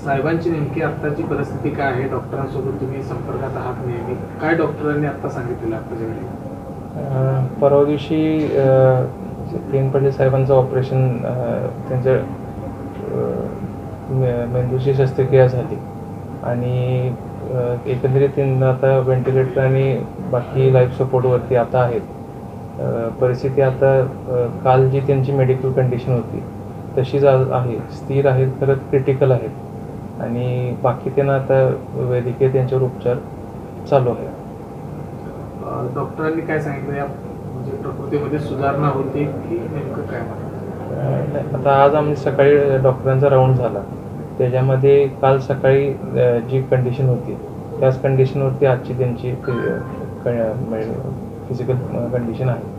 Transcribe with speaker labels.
Speaker 1: साहेबांची नेमकी आत्ताची परिस्थिती काय आहे? डॉक्टरांसोबत तुम्ही संपर्कात आहात नेहमी, काय डॉक्टरांनी आता सांगितलेलं आत्ताच्या वेळी?
Speaker 2: परवा दिवशी पटेल साहेबांचं ऑपरेशन, त्यांचं मेंदूची शस्त्रक्रिया झाली आणि एकंदरीत त्यांना आता व्हेंटिलेटर आणि बाकी लाईफ सपोर्टवरती आता आहेत. परिस्थिती आता काल जी त्यांची मेडिकल कंडिशन होती तशीच आज आहे, स्थिर आहेत, खरंच क्रिटिकल आहेत आणि बाकी त्यांना आता वैद्यकीय त्यांच्यावर उपचार चालू आहे.
Speaker 1: डॉक्टरांनी काय सांगितलं, या म्हणजे प्रकृतीमध्ये सुधारणा होते की नेमकं काय?
Speaker 2: आता आज आम्ही सकाळी डॉक्टरांचा राऊंड झाला, त्याच्यामध्ये काल सकाळी जी कंडिशन होती त्याच कंडिशनवरती आजची त्यांची फिजिकल कंडिशन आहे.